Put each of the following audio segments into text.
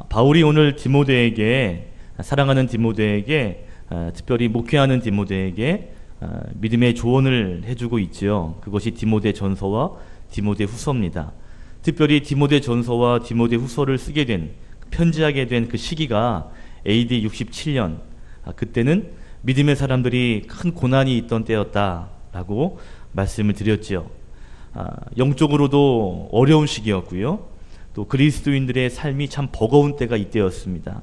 바울이 오늘 디모데에게, 사랑하는 디모데에게, 특별히 목회하는 디모데에게 믿음의 조언을 해주고 있지요. 그것이 디모데 전서와 디모데 후서입니다. 특별히 디모데 전서와 디모데 후서를 쓰게 된, 편지하게 된 그 시기가 AD 67년, 그때는 믿음의 사람들이 큰 고난이 있던 때였다라고 말씀을 드렸지요. 영적으로도 어려운 시기였고요. 또 그리스도인들의 삶이 참 버거운 때가 이때였습니다.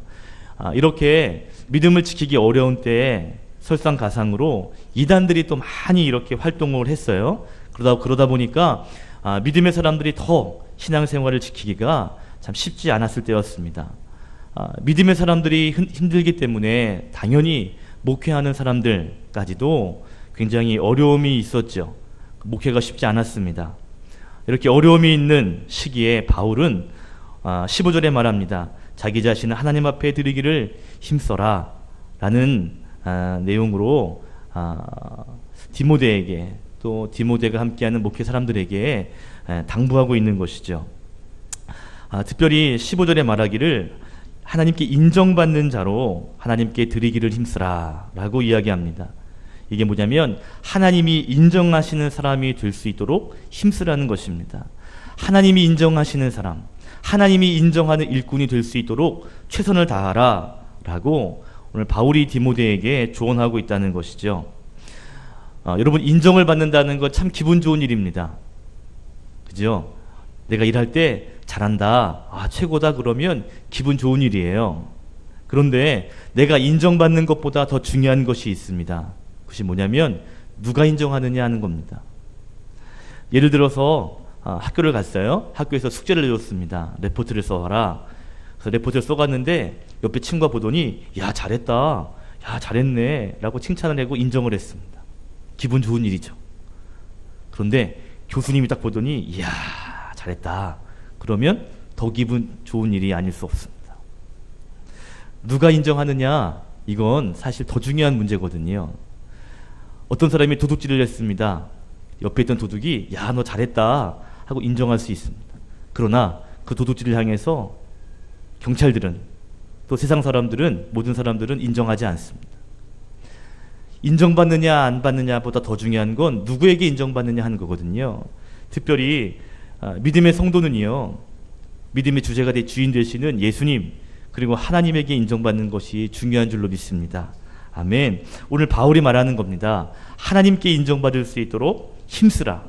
이렇게 믿음을 지키기 어려운 때에 설상가상으로 이단들이 또 많이 이렇게 활동을 했어요. 그러다 보니까 믿음의 사람들이 더 신앙생활을 지키기가 참 쉽지 않았을 때였습니다. 믿음의 사람들이 힘들기 때문에 당연히 목회하는 사람들까지도 굉장히 어려움이 있었죠. 목회가 쉽지 않았습니다. 이렇게 어려움이 있는 시기에 바울은 15절에 말합니다. 자기 자신을 하나님 앞에 드리기를 힘써라 라는 내용으로 디모데에게, 또 디모데가 함께하는 목회 사람들에게 당부하고 있는 것이죠. 특별히 15절에 말하기를 하나님께 인정받는 자로 하나님께 드리기를 힘쓰라 라고 이야기합니다. 이게 뭐냐면 하나님이 인정하시는 사람이 될 수 있도록 힘쓰라는 것입니다. 하나님이 인정하시는 사람, 하나님이 인정하는 일꾼이 될 수 있도록 최선을 다하라 라고 오늘 바울이 디모데에게 조언하고 있다는 것이죠. 여러분, 인정을 받는다는 건 참 기분 좋은 일입니다. 그죠? 내가 일할 때 잘한다, 최고다 그러면 기분 좋은 일이에요. 그런데 내가 인정받는 것보다 더 중요한 것이 있습니다. 그것이 뭐냐면 누가 인정하느냐 하는 겁니다. 예를 들어서 학교를 갔어요. 학교에서 숙제를 내줬습니다. 레포트를 써와라. 그래서 레포트를 써갔는데 옆에 친구가 보더니 야 잘했다, 야 잘했네 라고 칭찬을 하고 인정을 했습니다. 기분 좋은 일이죠. 그런데 교수님이 딱 보더니 이야 잘했다 그러면 더 기분 좋은 일이 아닐 수 없습니다. 누가 인정하느냐, 이건 사실 더 중요한 문제거든요. 어떤 사람이 도둑질을 했습니다. 옆에 있던 도둑이 야 너 잘했다 하고 인정할 수 있습니다. 그러나 그 도둑질을 향해서 경찰들은, 또 세상 사람들은, 모든 사람들은 인정하지 않습니다. 인정받느냐 안 받느냐보다 더 중요한 건 누구에게 인정받느냐 하는 거거든요. 특별히 믿음의 성도는요, 믿음의 주제가 주인 되시는 예수님 그리고 하나님에게 인정받는 것이 중요한 줄로 믿습니다. 아멘. 오늘 바울이 말하는 겁니다. 하나님께 인정받을 수 있도록 힘쓰라,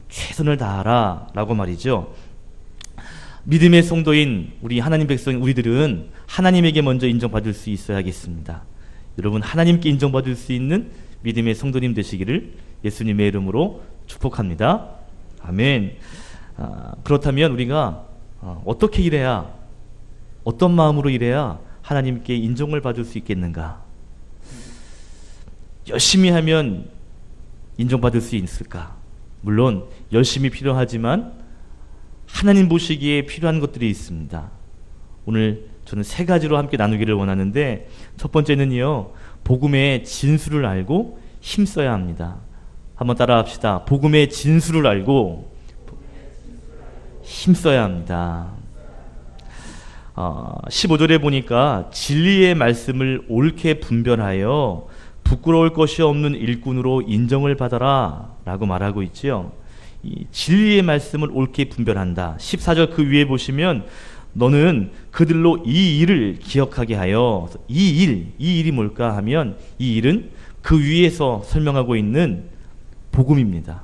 최선을 다하라 라고 말이죠. 믿음의 성도인 우리 하나님 백성, 우리들은 하나님에게 먼저 인정받을 수 있어야겠습니다. 여러분, 하나님께 인정받을 수 있는 믿음의 성도님 되시기를 예수님의 이름으로 축복합니다. 아멘. 그렇다면 우리가 어떻게 일해야, 어떤 마음으로 일해야 하나님께 인정을 받을 수 있겠는가? 열심히 하면 인정받을 수 있을까? 물론 열심히 필요하지만 하나님 보시기에 필요한 것들이 있습니다. 오늘 저는 세 가지로 함께 나누기를 원하는데, 첫 번째는요, 복음의 진수를 알고 힘써야 합니다. 한번 따라 합시다. 복음의 진수를 알고 힘써야 합니다. 15절에 보니까 진리의 말씀을 옳게 분별하여 부끄러울 것이 없는 일꾼으로 인정을 받아라 라고 말하고 있지요. 이 진리의 말씀을 옳게 분별한다. 14절 그 위에 보시면 너는 그들로 이 일을 기억하게 하여, 이 일이 뭘까 하면 이 일은 그 위에서 설명하고 있는 복음입니다.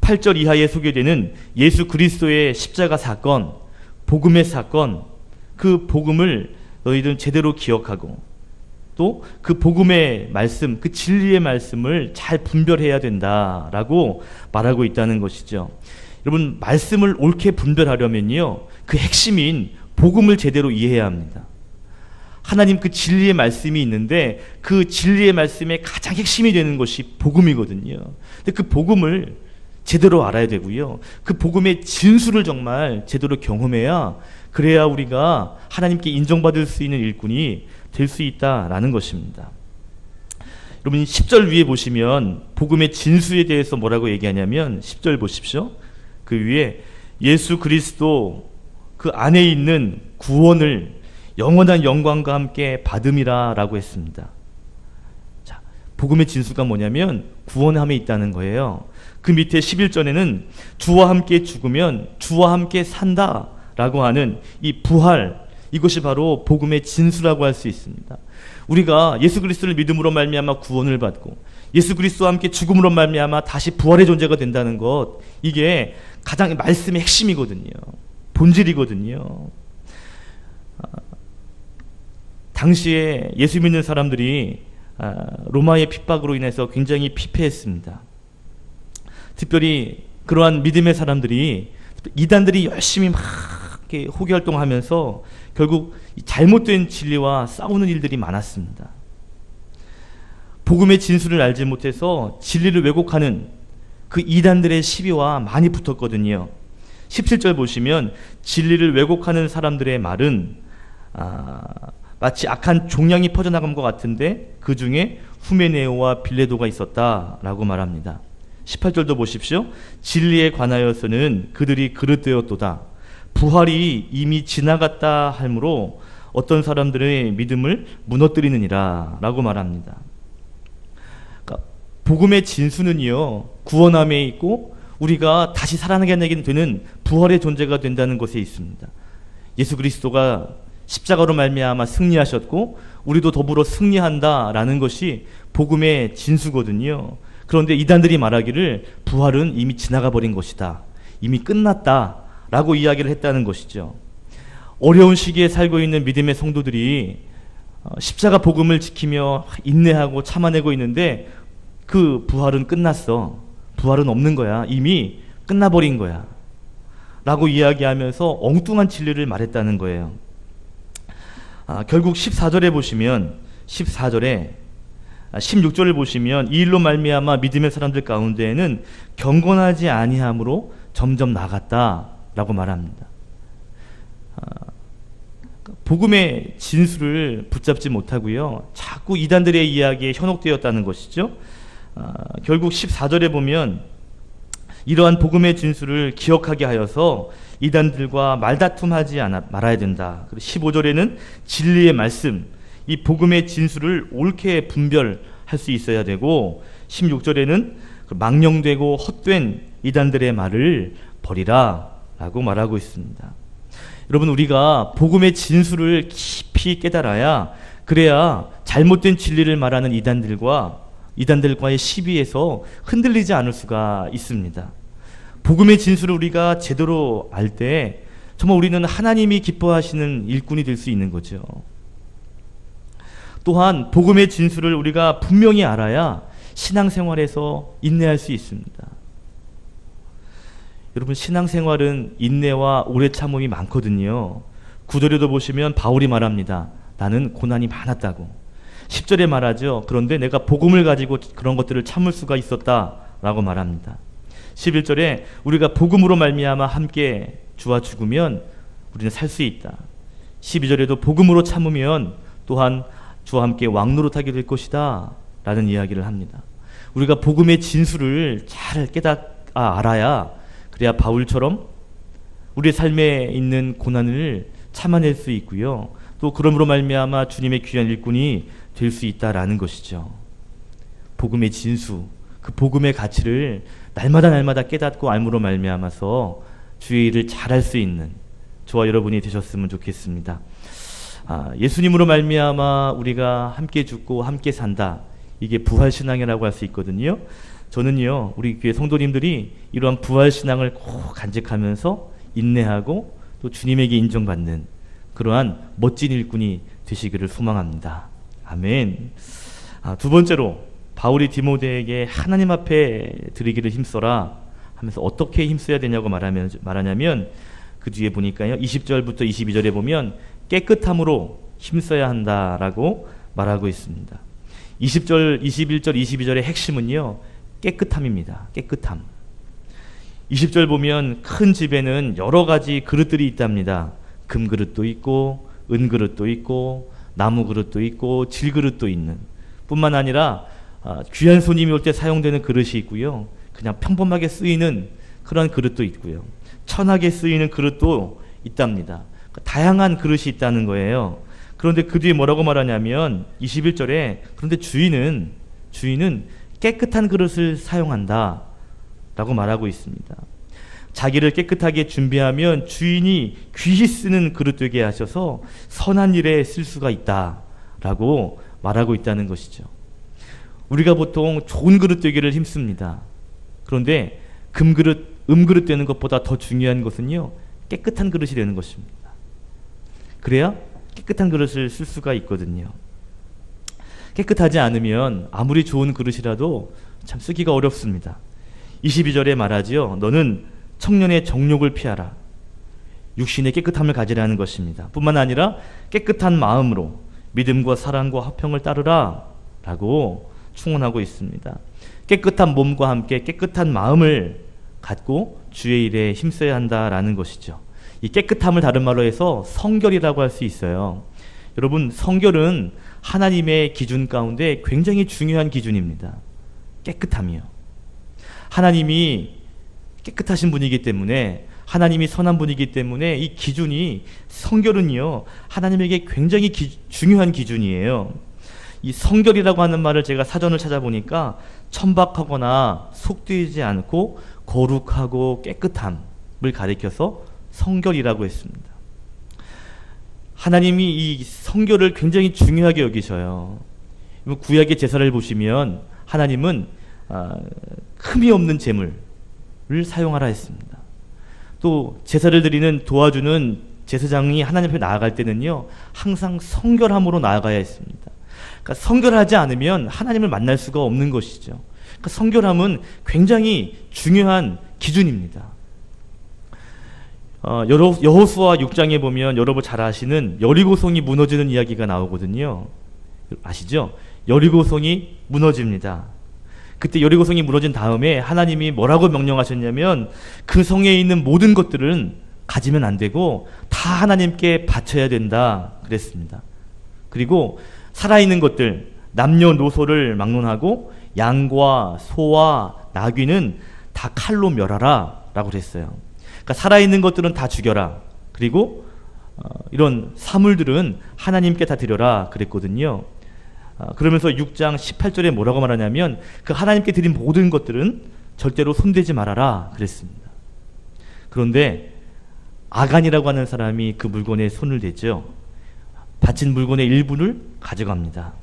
8절 이하에 소개되는 예수 그리스도의 십자가 사건, 복음의 사건, 그 복음을 너희들은 제대로 기억하고 또 그 복음의 말씀, 그 진리의 말씀을 잘 분별해야 된다라고 말하고 있다는 것이죠. 여러분, 말씀을 옳게 분별하려면요, 그 핵심인 복음을 제대로 이해해야 합니다. 하나님 그 진리의 말씀이 있는데 그 진리의 말씀의 가장 핵심이 되는 것이 복음이거든요. 근데 그 복음을 제대로 알아야 되고요, 그 복음의 진수를 정말 제대로 경험해야, 그래야 우리가 하나님께 인정받을 수 있는 일꾼이 될 수 있다라는 것입니다. 여러분, 10절 위에 보시면 복음의 진수에 대해서 뭐라고 얘기하냐면 10절 보십시오. 그 위에 예수 그리스도 그 안에 있는 구원을 영원한 영광과 함께 받음이라 라고 했습니다. 자, 복음의 진수가 뭐냐면 구원함에 있다는 거예요. 그 밑에 11절에는 주와 함께 죽으면 주와 함께 산다 라고 하는 이 부활, 이것이 바로 복음의 진수라고 할 수 있습니다. 우리가 예수 그리스도를 믿음으로 말미암아 구원을 받고 예수 그리스도와 함께 죽음으로 말미암아 다시 부활의 존재가 된다는 것, 이게 가장 말씀의 핵심이거든요. 본질이거든요. 당시에 예수 믿는 사람들이 로마의 핍박으로 인해서 굉장히 피폐했습니다. 특별히 그러한 믿음의 사람들이, 이단들이 열심히 막 이렇게 호기활동하면서 결국 잘못된 진리와 싸우는 일들이 많았습니다. 복음의 진수를 알지 못해서 진리를 왜곡하는 그 이단들의 시비와 많이 붙었거든요. 17절 보시면 진리를 왜곡하는 사람들의 말은 마치 악한 종양이 퍼져나간 것 같은데 그 중에 후메네오와 빌레도가 있었다라고 말합니다. 18절도 보십시오. 진리에 관하여서는 그들이 그릇되었도다. 부활이 이미 지나갔다 하므로 어떤 사람들의 믿음을 무너뜨리느니라 라고 말합니다. 그러니까 복음의 진수는요, 구원함에 있고 우리가 다시 살아나게 되는 부활의 존재가 된다는 것에 있습니다. 예수 그리스도가 십자가로 말미암아 승리하셨고 우리도 더불어 승리한다라는 것이 복음의 진수거든요. 그런데 이단들이 말하기를 부활은 이미 지나가 버린 것이다, 이미 끝났다 라고 이야기를 했다는 것이죠. 어려운 시기에 살고 있는 믿음의 성도들이 십자가 복음을 지키며 인내하고 참아내고 있는데 그 부활은 끝났어, 부활은 없는 거야, 이미 끝나버린 거야 라고 이야기하면서 엉뚱한 진리를 말했다는 거예요. 결국 14절에 보시면 16절을 보시면 이 일로 말미암아 믿음의 사람들 가운데에는 경건하지 아니함으로 점점 나갔다라고 말합니다. 복음의 진수를 붙잡지 못하고요, 자꾸 이단들의 이야기에 현혹되었다는 것이죠. 결국 14절에 보면 이러한 복음의 진수를 기억하게 하여서 이단들과 말다툼하지 말아야 된다. 그리고 15절에는 진리의 말씀, 이 복음의 진수를 옳게 분별할 수 있어야 되고, 16절에는 망령되고 헛된 이단들의 말을 버리라 라고 말하고 있습니다. 여러분, 우리가 복음의 진수를 깊이 깨달아야, 그래야 잘못된 진리를 말하는 이단들과의 시비에서 흔들리지 않을 수가 있습니다. 복음의 진수를 우리가 제대로 알 때 정말 우리는 하나님이 기뻐하시는 일꾼이 될 수 있는 거죠. 또한 복음의 진수를 우리가 분명히 알아야 신앙생활에서 인내할 수 있습니다. 여러분, 신앙생활은 인내와 오래 참음이 많거든요. 9절에도 보시면 바울이 말합니다. 나는 고난이 많았다고. 10절에 말하죠. 그런데 내가 복음을 가지고 그런 것들을 참을 수가 있었다라고 말합니다. 11절에 우리가 복음으로 말미암아 함께 주와 죽으면 우리는 살 수 있다. 12절에도 복음으로 참으면 또한 주와 함께 왕노릇하게 될 것이다 라는 이야기를 합니다. 우리가 복음의 진수를 잘 알아야, 그래야 바울처럼 우리의 삶에 있는 고난을 참아낼 수 있고요, 또 그러므로 말미암아 주님의 귀한 일꾼이 될 수 있다라는 것이죠. 복음의 진수, 그 복음의 가치를 날마다 깨닫고 알므로 말미암아서 주의 일을 잘할 수 있는 저와 여러분이 되셨으면 좋겠습니다. 예수님으로 말미암아 우리가 함께 죽고 함께 산다, 이게 부활신앙이라고 할 수 있거든요. 저는요, 우리 교회 성도님들이 이러한 부활신앙을 꼭 간직하면서 인내하고 또 주님에게 인정받는 그러한 멋진 일꾼이 되시기를 소망합니다. 아멘. 두 번째로 바울이 디모데에게 하나님 앞에 드리기를 힘써라 하면서 어떻게 힘써야 되냐고 말하냐면 그 뒤에 보니까요, 20절부터 22절에 보면 깨끗함으로 힘써야 한다라고 말하고 있습니다. 20절, 21절, 22절의 핵심은요, 깨끗함입니다. 깨끗함. 20절 보면 큰 집에는 여러 가지 그릇들이 있답니다. 금그릇도 있고 은그릇도 있고 나무 그릇도 있고 질그릇도 있는, 뿐만 아니라 귀한 손님이 올 때 사용되는 그릇이 있고요, 그냥 평범하게 쓰이는 그런 그릇도 있고요, 천하게 쓰이는 그릇도 있답니다. 다양한 그릇이 있다는 거예요. 그런데 그 뒤에 뭐라고 말하냐면 21절에 그런데 주인은 깨끗한 그릇을 사용한다 라고 말하고 있습니다. 자기를 깨끗하게 준비하면 주인이 귀히 쓰는 그릇 되게 하셔서 선한 일에 쓸 수가 있다 라고 말하고 있다는 것이죠. 우리가 보통 좋은 그릇 되기를 힘씁니다. 그런데 음그릇 되는 것보다 더 중요한 것은요, 깨끗한 그릇이 되는 것입니다. 그래야 깨끗한 그릇을 쓸 수가 있거든요. 깨끗하지 않으면 아무리 좋은 그릇이라도 참 쓰기가 어렵습니다. 22절에 말하지요. 너는 청년의 정욕을 피하라. 육신의 깨끗함을 가지라는 것입니다. 뿐만 아니라 깨끗한 마음으로 믿음과 사랑과 화평을 따르라 라고 충원하고 있습니다. 깨끗한 몸과 함께 깨끗한 마음을 갖고 주의 일에 힘써야 한다라는 것이죠. 이 깨끗함을 다른 말로 해서 성결이라고 할 수 있어요. 여러분, 성결은 하나님의 기준 가운데 굉장히 중요한 기준입니다. 깨끗함이요. 하나님이 깨끗하신 분이기 때문에, 하나님이 선한 분이기 때문에 이 기준이, 성결은요, 하나님에게 굉장히 중요한 기준이에요. 이 성결이라고 하는 말을 제가 사전을 찾아보니까 천박하거나 속되지 않고 거룩하고 깨끗함을 가리켜서 성결이라고 했습니다. 하나님이 이 성결을 굉장히 중요하게 여기셔요. 구약의 제사를 보시면 하나님은 흠이 없는 제물을 사용하라 했습니다. 또 제사를 드리는 도와주는 제사장이 하나님 앞에 나아갈 때는요, 항상 성결함으로 나아가야 했습니다. 그러니까 성결하지 않으면 하나님을 만날 수가 없는 것이죠. 그러니까 성결함은 굉장히 중요한 기준입니다. 여호수아 6장에 보면 여러분 잘 아시는 여리고성이 무너지는 이야기가 나오거든요. 아시죠? 여리고성이 무너집니다. 그때 여리고성이 무너진 다음에 하나님이 뭐라고 명령하셨냐면 그 성에 있는 모든 것들은 가지면 안 되고 다 하나님께 바쳐야 된다 그랬습니다. 그리고 살아있는 것들, 남녀노소를 막론하고 양과 소와 나귀는 다 칼로 멸하라 라고 그랬어요. 그러니까 살아있는 것들은 다 죽여라. 그리고 이런 사물들은 하나님께 다 드려라 그랬거든요. 그러면서 6장 18절에 뭐라고 말하냐면 그 하나님께 드린 모든 것들은 절대로 손대지 말아라 그랬습니다. 그런데 아간이라고 하는 사람이 그 물건에 손을 대죠. 바친 물건의 일부를 가져갑니다.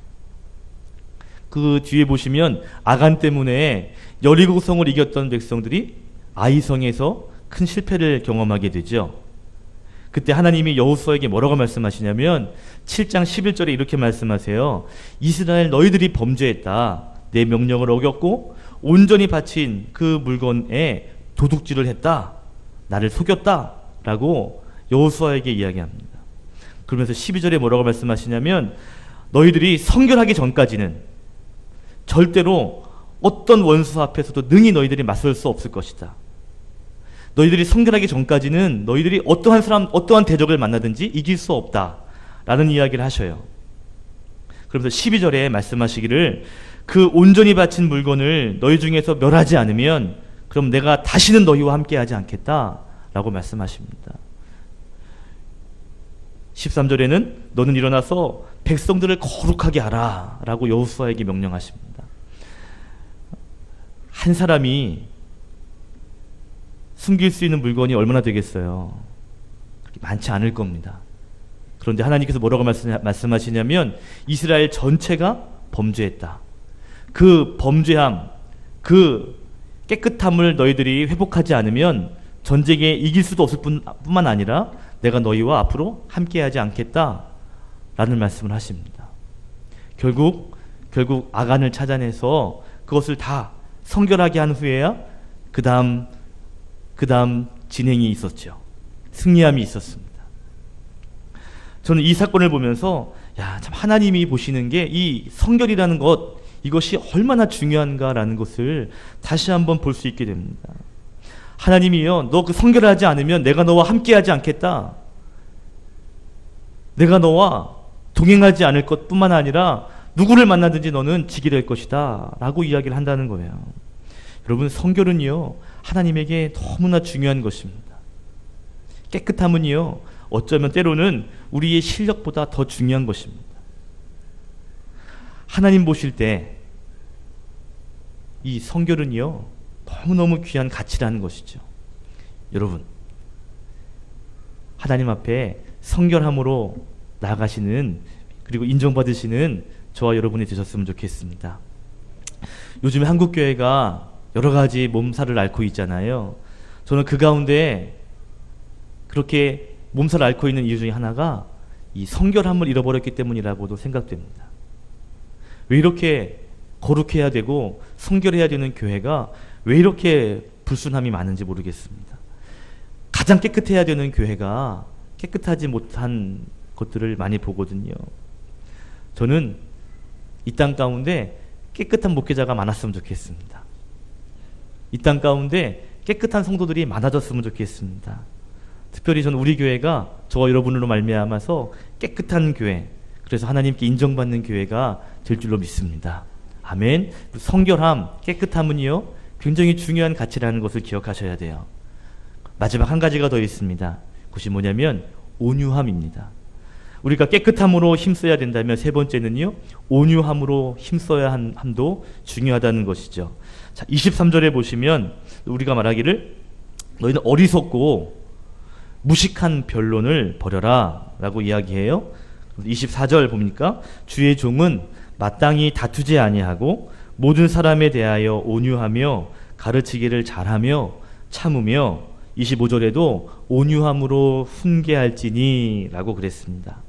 그 뒤에 보시면 아간 때문에 여리고성을 이겼던 백성들이 아이성에서 큰 실패를 경험하게 되죠. 그때 하나님이 여호수아에게 뭐라고 말씀하시냐면 7장 11절에 이렇게 말씀하세요. 이스라엘 너희들이 범죄했다. 내 명령을 어겼고 온전히 바친 그 물건에 도둑질을 했다. 나를 속였다. 라고 여호수아에게 이야기합니다. 그러면서 12절에 뭐라고 말씀하시냐면 너희들이 성결하기 전까지는 절대로 어떤 원수 앞에서도 능히 너희들이 맞설 수 없을 것이다. 너희들이 성결하기 전까지는 너희들이 어떠한 대적을 만나든지 이길 수 없다 라는 이야기를 하셔요. 그러면서 12절에 말씀하시기를 그 온전히 바친 물건을 너희 중에서 멸하지 않으면 그럼 내가 다시는 너희와 함께하지 않겠다 라고 말씀하십니다. 13절에는 너는 일어나서 백성들을 거룩하게 하라 라고 여호수아에게 명령하십니다. 한 사람이 숨길 수 있는 물건이 얼마나 되겠어요? 그렇게 많지 않을 겁니다. 그런데 하나님께서 뭐라고 말씀하시냐면 이스라엘 전체가 범죄했다. 그 범죄함, 그 깨끗함을 너희들이 회복하지 않으면 전쟁에 이길 수도 없을 뿐만 아니라 내가 너희와 앞으로 함께하지 않겠다 라는 말씀을 하십니다. 결국 아간을 찾아내서 그것을 다 성결하게 한 후에야 그 다음 진행이 있었죠. 승리함이 있었습니다. 저는 이 사건을 보면서 참 하나님이 보시는 게 이 성결이라는 것, 이것이 얼마나 중요한가라는 것을 다시 한번 볼 수 있게 됩니다. 하나님이요, 너 그 성결하지 않으면 내가 너와 함께하지 않겠다. 내가 너와 동행하지 않을 것뿐만 아니라 누구를 만나든지 너는 지게 될 것이다 라고 이야기를 한다는 거예요. 여러분, 성결은요 하나님에게 너무나 중요한 것입니다. 깨끗함은요, 어쩌면 때로는 우리의 실력보다 더 중요한 것입니다. 하나님 보실 때 이 성결은요, 너무너무 귀한 가치라는 것이죠. 여러분, 하나님 앞에 성결함으로 나아가시는, 그리고 인정받으시는 저와 여러분이 되셨으면 좋겠습니다. 요즘에 한국교회가 여러 가지 몸살을 앓고 있잖아요. 저는 그 가운데 그렇게 몸살을 앓고 있는 이유 중에 하나가 이 성결함을 잃어버렸기 때문이라고도 생각됩니다. 왜 이렇게 거룩해야 되고 성결해야 되는 교회가 왜 이렇게 불순함이 많은지 모르겠습니다. 가장 깨끗해야 되는 교회가 깨끗하지 못한 것들을 많이 보거든요. 저는 이 땅 가운데 깨끗한 목회자가 많았으면 좋겠습니다. 이 땅 가운데 깨끗한 성도들이 많아졌으면 좋겠습니다. 특별히 저는 우리 교회가 저와 여러분으로 말미암아서 깨끗한 교회, 그래서 하나님께 인정받는 교회가 될 줄로 믿습니다. 아멘. 성결함, 깨끗함은요, 굉장히 중요한 가치라는 것을 기억하셔야 돼요. 마지막 한 가지가 더 있습니다. 그것이 뭐냐면 온유함입니다. 우리가 깨끗함으로 힘써야 된다면 세 번째는요, 온유함으로 힘써야 함도 중요하다는 것이죠. 자, 23절에 보시면 우리가 말하기를 너희는 어리석고 무식한 변론을 버려라 라고 이야기해요. 24절 보니까 주의 종은 마땅히 다투지 아니하고 모든 사람에 대하여 온유하며 가르치기를 잘하며 참으며 25절에도 온유함으로 훈계할지니 라고 그랬습니다.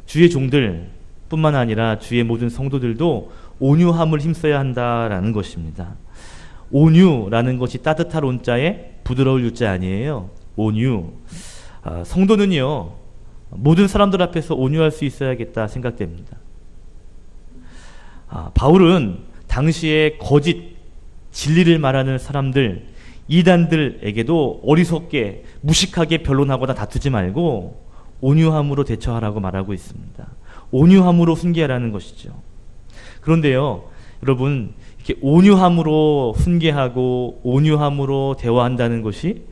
주의 종들 뿐만 아니라 주의 모든 성도들도 온유함을 힘써야 한다라는 것입니다. 온유라는 것이 따뜻할 온자에 부드러울 유자 아니에요. 온유. 성도는요, 모든 사람들 앞에서 온유할 수 있어야겠다 생각됩니다. 바울은 당시에 거짓 진리를 말하는 사람들, 이단들에게도 어리석게 무식하게 변론하거나 다투지 말고 온유함으로 대처하라고 말하고 있습니다. 온유함으로 훈계하라는 것이죠. 그런데요, 여러분, 이렇게 온유함으로 훈계하고 온유함으로 대화한다는 것이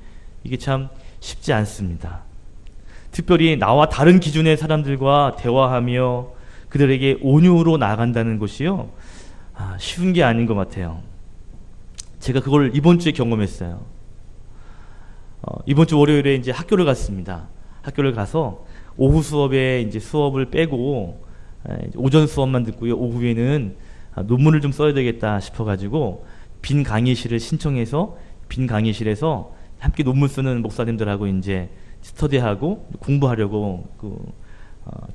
이게 참 쉽지 않습니다. 특별히 나와 다른 기준의 사람들과 대화하며 그들에게 온유로 나아간다는 것이요, 쉬운 게 아닌 것 같아요. 제가 그걸 이번 주에 경험했어요. 이번 주 월요일에 이제 학교를 갔습니다. 학교를 가서 오후 수업에 이제 수업을 빼고 오전 수업만 듣고요. 오후에는 논문을 좀 써야 되겠다 싶어가지고 빈 강의실을 신청해서 빈 강의실에서 함께 논문 쓰는 목사님들하고 이제 스터디하고 공부하려고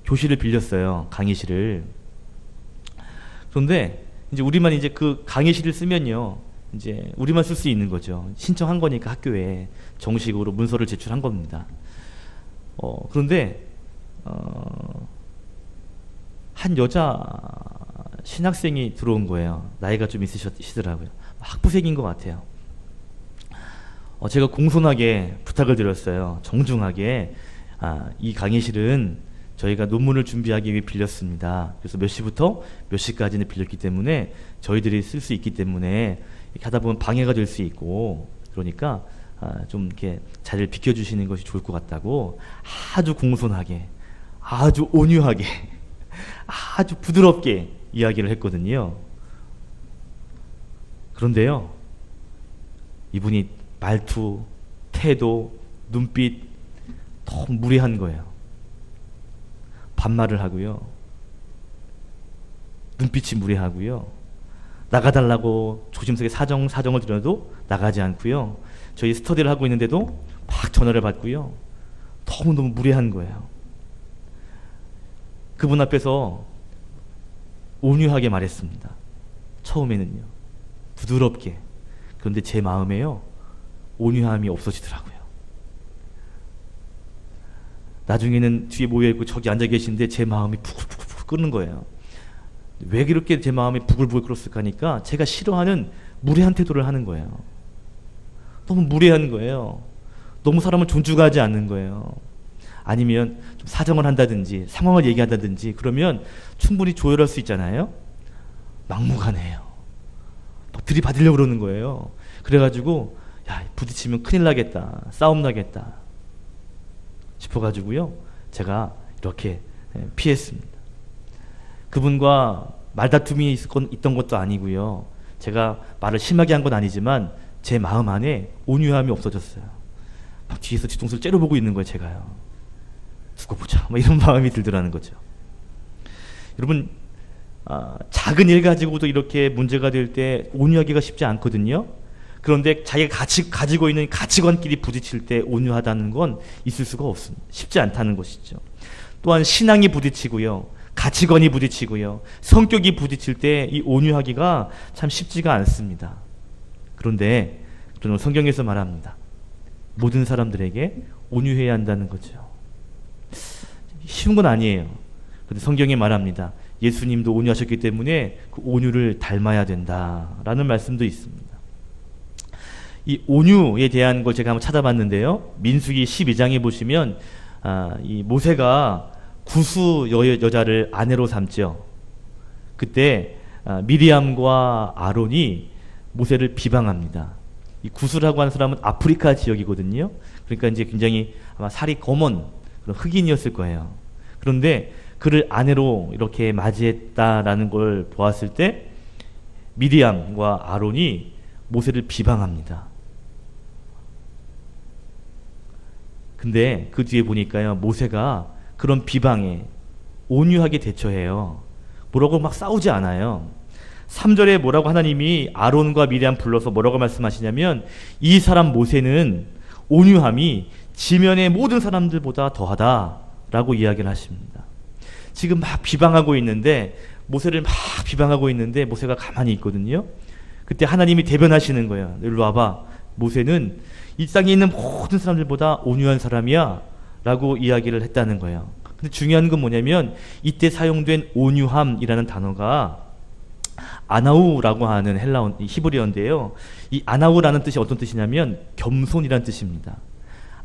교실을 빌렸어요. 강의실을. 그런데 이제 우리만 이제 그 강의실을 쓰면요, 이제 우리만 쓸 수 있는 거죠. 신청한 거니까 학교에 정식으로 문서를 제출한 겁니다. 그런데 한 여자 신학생이 들어온 거예요. 나이가 좀 있으시더라고요. 학부생인 것 같아요. 제가 공손하게 부탁을 드렸어요. 정중하게, 이 강의실은 저희가 논문을 준비하기 위해 빌렸습니다. 그래서 몇 시부터 몇 시까지는 빌렸기 때문에 저희들이 쓸 수 있기 때문에 이렇게 하다 보면 방해가 될 수 있고, 그러니까 좀 이렇게 자리를 비켜주시는 것이 좋을 것 같다고 아주 공손하게, 아주 온유하게, 아주 부드럽게 이야기를 했거든요. 그런데요, 이분이 말투, 태도, 눈빛 너무 무례한 거예요. 반말을 하고요, 눈빛이 무례하고요, 나가달라고 조심스럽게 사정을 드려도 나가지 않고요, 저희 스터디를 하고 있는데도 막 전화를 받고요, 너무너무 무례한 거예요. 그분 앞에서 온유하게 말했습니다. 처음에는요, 부드럽게. 그런데 제 마음에요, 온유함이 없어지더라고요. 나중에는 뒤에 모여있고 저기 앉아 계신데 제 마음이 부글부글 끓는 거예요. 왜 그렇게 제 마음이 부글부글 끓었을까 하니까 제가 싫어하는 무례한 태도를 하는 거예요. 너무 무례한 거예요. 너무 사람을 존중하지 않는 거예요. 아니면 좀 사정을 한다든지 상황을 얘기한다든지 그러면 충분히 조율할 수 있잖아요. 막무가내요. 막 들이받으려고 그러는 거예요. 그래가지고 야, 부딪히면 큰일 나겠다, 싸움 나겠다 싶어가지고요, 제가 이렇게 피했습니다. 그분과 말다툼이 있던 것도 아니고요, 제가 말을 심하게 한 건 아니지만 제 마음 안에 온유함이 없어졌어요. 막 뒤에서 뒤통수를 째려보고 있는 거예요, 제가요. 두고 보자, 뭐 이런 마음이 들더라는 거죠. 여러분, 작은 일 가지고도 이렇게 문제가 될 때 온유하기가 쉽지 않거든요. 그런데 자기가 가지고 있는 가치관끼리 부딪힐 때 온유하다는 건 있을 수가 없습니다. 쉽지 않다는 것이죠. 또한 신앙이 부딪히고요, 가치관이 부딪히고요, 성격이 부딪힐 때 이 온유하기가 참 쉽지가 않습니다. 그런데 성경에서 말합니다. 모든 사람들에게 온유해야 한다는 거죠. 쉬운 건 아니에요. 그런데 성경에 말합니다. 예수님도 온유하셨기 때문에 그 온유를 닮아야 된다라는 말씀도 있습니다. 이 온유에 대한 걸 제가 한번 찾아봤는데요, 민수기 12장에 보시면 이 모세가 구스 여자를 아내로 삼죠. 그때 미리암과 아론이 모세를 비방합니다. 이 구스라고 하는 사람은 아프리카 지역이거든요. 그러니까 이제 굉장히 아마 살이 검은 그런 흑인이었을 거예요. 그런데 그를 아내로 이렇게 맞이했다라는 걸 보았을 때 미리암과 아론이 모세를 비방합니다. 근데 그 뒤에 보니까요, 모세가 그런 비방에 온유하게 대처해요. 뭐라고 막 싸우지 않아요. 3절에 뭐라고 하나님이 아론과 미리암 불러서 뭐라고 말씀하시냐면, 이 사람 모세는 온유함이 지면의 모든 사람들보다 더하다라고 이야기를 하십니다. 지금 막 비방하고 있는데, 모세를 막 비방하고 있는데 모세가 가만히 있거든요. 그때 하나님이 대변하시는 거예요. 일로 와봐. 모세는 이 땅에 있는 모든 사람들보다 온유한 사람이야 라고 이야기를 했다는 거예요. 근데 중요한 건 뭐냐면, 이때 사용된 온유함이라는 단어가 아나우라고 하는 히브리어인데요, 이 아나우라는 뜻이 어떤 뜻이냐면 겸손이라는 뜻입니다.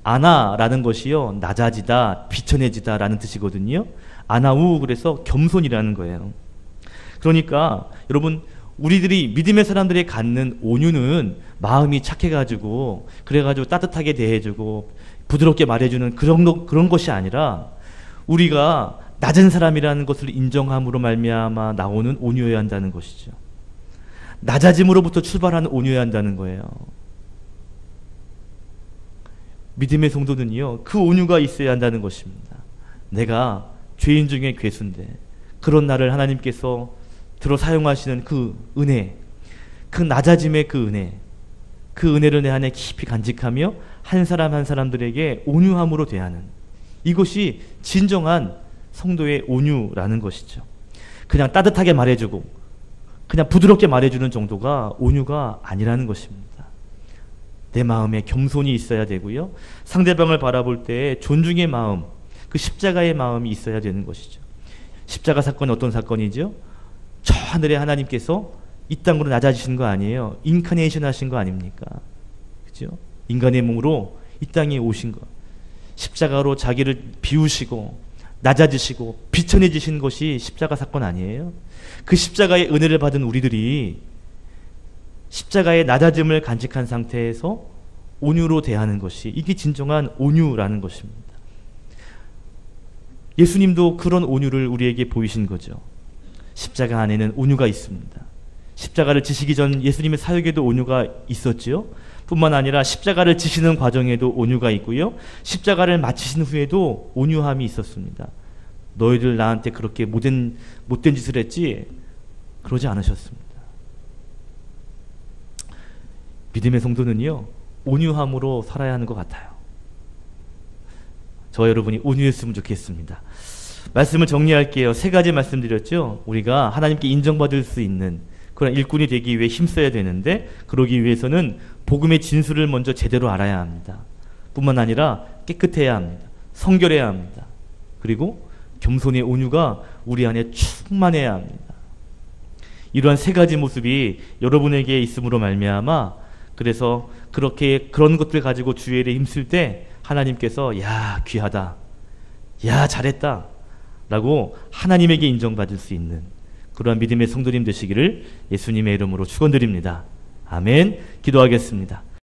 아나라는 것이요, 낮아지다, 비천해지다 라는 뜻이거든요. 아나우, 그래서 겸손이라는 거예요. 그러니까 여러분, 우리들이 믿음의 사람들이 갖는 온유는 마음이 착해가지고, 그래가지고 따뜻하게 대해주고 부드럽게 말해주는 그런 것이 아니라, 우리가 낮은 사람이라는 것을 인정함으로 말미암아 나오는 온유해야 한다는 것이죠. 낮아짐으로부터 출발하는 온유해야 한다는 거예요. 믿음의 성도는요, 그 온유가 있어야 한다는 것입니다. 내가 죄인 중에 괴수인데 그런 나를 하나님께서 들어 사용하시는 그 은혜, 그 낮아짐의 그 은혜를 내 안에 깊이 간직하며 한 사람 한 사람들에게 온유함으로 대하는, 이것이 진정한 성도의 온유라는 것이죠. 그냥 따뜻하게 말해주고 그냥 부드럽게 말해주는 정도가 온유가 아니라는 것입니다. 내 마음에 겸손이 있어야 되고요, 상대방을 바라볼 때 존중의 마음, 그 십자가의 마음이 있어야 되는 것이죠. 십자가 사건은 어떤 사건이죠? 저 하늘에 하나님께서 이 땅으로 낮아지신 거 아니에요. 인카네이션 하신 거 아닙니까? 그죠? 인간의 몸으로 이 땅에 오신 거, 십자가로 자기를 비우시고 낮아지시고 비천해지신 것이 십자가 사건 아니에요? 그 십자가의 은혜를 받은 우리들이 십자가의 낮아짐을 간직한 상태에서 온유로 대하는 것이, 이게 진정한 온유라는 것입니다. 예수님도 그런 온유를 우리에게 보이신 거죠. 십자가 안에는 온유가 있습니다. 십자가를 지시기 전 예수님의 사역에도 온유가 있었지요. 뿐만 아니라 십자가를 지시는 과정에도 온유가 있고요, 십자가를 마치신 후에도 온유함이 있었습니다. 너희들 나한테 그렇게 못된 짓을 했지? 그러지 않으셨습니다. 믿음의 성도는요, 온유함으로 살아야 하는 것 같아요. 저와 여러분이 온유했으면 좋겠습니다. 말씀을 정리할게요. 3가지 말씀드렸죠. 우리가 하나님께 인정받을 수 있는 그런 일꾼이 되기 위해 힘써야 되는데, 그러기 위해서는 복음의 진술을 먼저 제대로 알아야 합니다. 뿐만 아니라 깨끗해야 합니다. 성결해야 합니다. 그리고 겸손의 온유가 우리 안에 충만해야 합니다. 이러한 3가지 모습이 여러분에게 있음으로 말미암아, 그래서 그런 것들 가지고 주의 일에 힘쓸 때 하나님께서 야 귀하다, 야 잘했다 라고 하나님에게 인정받을 수 있는 그러한 믿음의 성도님 되시기를 예수님의 이름으로 축원드립니다. 아멘. 기도하겠습니다.